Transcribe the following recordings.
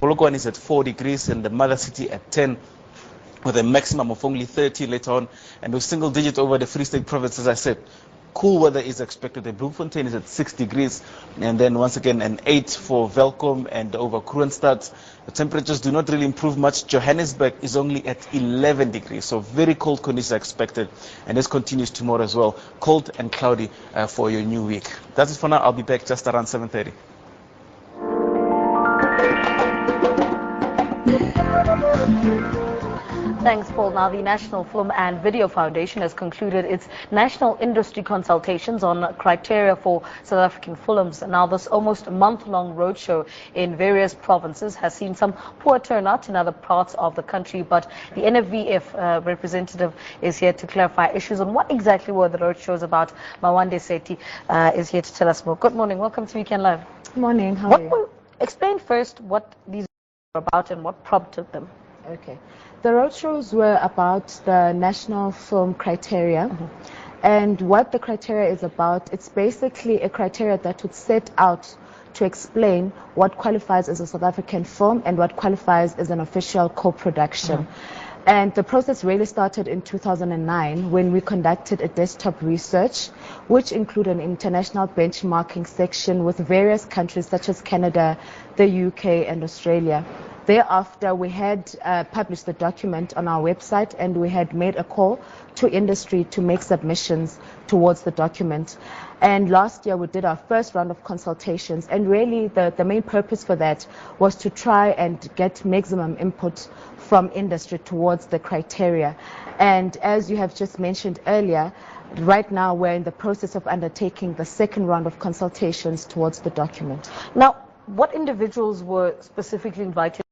Polokwane is at 4 degrees and the mother city at 10, with a maximum of only 30 later on, and with single digit over the Free State province. As I said, cool weather is expected. The Bloemfontein is at 6 degrees, and then once again an 8 for Welkom and over Kroonstad. The temperatures do not really improve much. Johannesburg is only at 11 degrees, so very cold conditions are expected, and this continues tomorrow as well. Cold and cloudy for your new week. That's it for now. I'll be back just around 7:30. Thanks, Paul. Now, the National Film and Video Foundation has concluded its national industry consultations on criteria for South African films. Now, this almost month-long roadshow in various provinces has seen some poor turnout in other parts of the country, but the NFVF representative is here to clarify issues on what exactly were the roadshows about. Mawande Seti is here to tell us more. Good morning. Welcome to Weekend Live. Good morning. How are you? Explain first what these are about and what prompted them. Okay. The roadshows were about the national film criteria. And what the criteria is about, it's basically a criteria that would set out to explain what qualifies as a South African film and what qualifies as an official co-production. And the process really started in 2009 when we conducted a desktop research, which included an international benchmarking section with various countries such as Canada, the UK and Australia. Thereafter, we had published the document on our website, and we had made a call to industry to make submissions towards the document. And last year we did our first round of consultations, and really the main purpose for that was to try and get maximum input from industry towards the criteria. And as you have just mentioned earlier, right now we're in the process of undertaking the second round of consultations towards the document. Now, what individuals were specifically invited?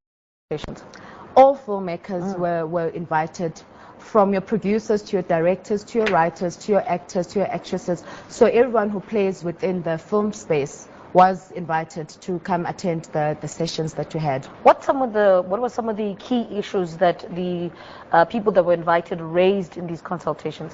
All filmmakers were invited, from your producers to your directors to your writers to your actors to your actresses. So everyone who plays within the film space was invited to come attend the sessions that we had. What were some of the key issues that the people that were invited raised in these consultations?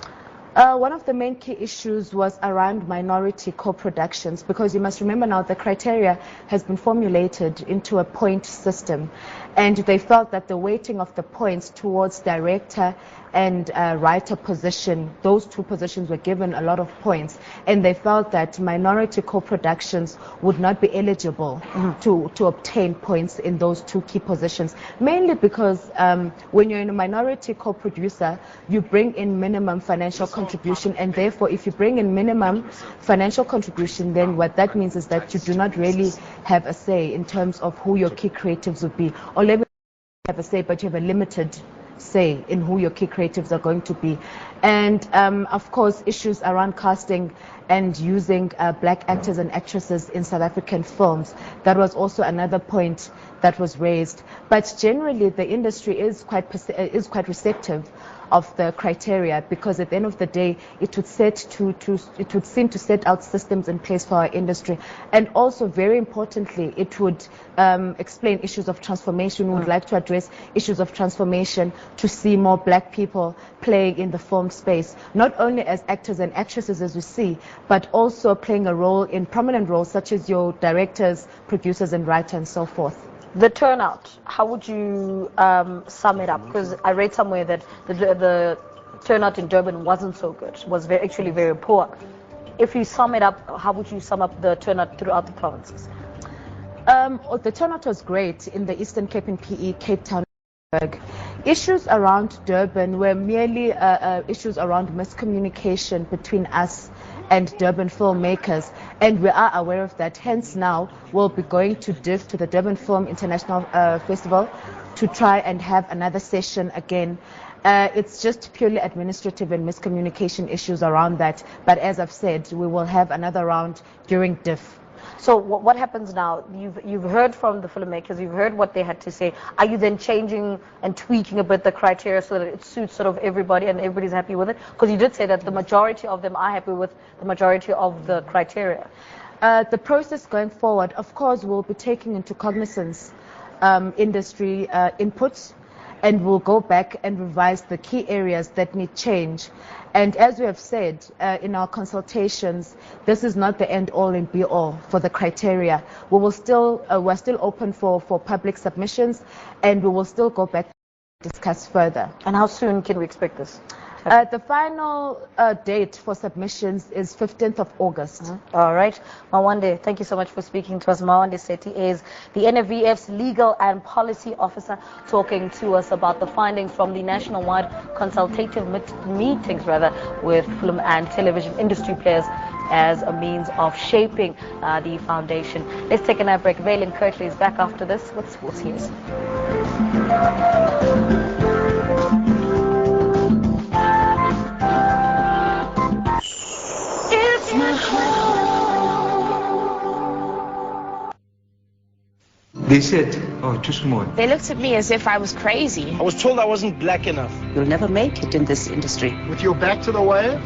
One of the main key issues was around minority co-productions, because you must remember now the criteria has been formulated into a point system, and they felt that the weighting of the points towards director and writer position, those two positions were given a lot of points, and they felt that minority co-productions would not be eligible to obtain points in those two key positions, mainly because when you're in a minority co-producer, you bring in minimum financial contribution, and therefore if you bring in minimum financial contribution, then what that means is that you do not really have a say in terms of who your key creatives would be, or maybe you have a say but you have a limited say in who your key creatives are going to be. And of course, issues around casting and using black actors and actresses in South African films, that was also another point that was raised. But generally the industry is quite receptive of the criteria, because at the end of the day it would seem to set out systems in place for our industry, and also very importantly it would explain issues of transformation. We would like to address issues of transformation, to see more black people playing in the film space, not only as actors and actresses as we see, but also playing a role in prominent roles such as your directors, producers and writers and so forth. The turnout, how would you sum it up? Because I read somewhere that the turnout in Durban wasn't so good, was actually very poor. If you sum it up, how would you sum up the turnout throughout the provinces? The turnout was great in the Eastern Cape and PE, Cape Town. Issues around Durban were merely issues around miscommunication between us and Durban filmmakers, and we are aware of that. Hence now we'll be going to DIF, to the Durban Film International Festival, to try and have another session again. It's just purely administrative and miscommunication issues around that, but as I've said, we will have another round during DIF. So what happens now? You've heard from the filmmakers, you've heard what they had to say. Are you then changing and tweaking a bit the criteria so that it suits sort of everybody and everybody's happy with it? Because you did say that the majority of them are happy with the majority of the criteria. The process going forward, of course, we'll be taking into cognizance industry inputs, and we'll go back and revise the key areas that need change. And as we have said in our consultations, this is not the end-all and be-all for the criteria. We're still open for public submissions, and we will still go back and discuss further. And how soon can we expect this? The final date for submissions is 15th of August. All right. Mawande, thank you so much for speaking to us. Mawande Seti is the NFVF's Legal and Policy Officer, talking to us about the findings from the national-wide consultative meetings with film and television industry players as a means of shaping the foundation. Let's take another break. Vale and Kirtley is back after this with sports news. They said, oh, too small. They looked at me as if I was crazy. I was told I wasn't black enough. You'll never make it in this industry. With your back to the wave,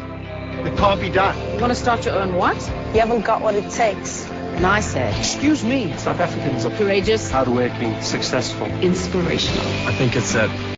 it can't be done. You want to start your own what? You haven't got what it takes. And I said, Excuse me. South Africans are courageous, hardworking, successful, inspirational. I think it's that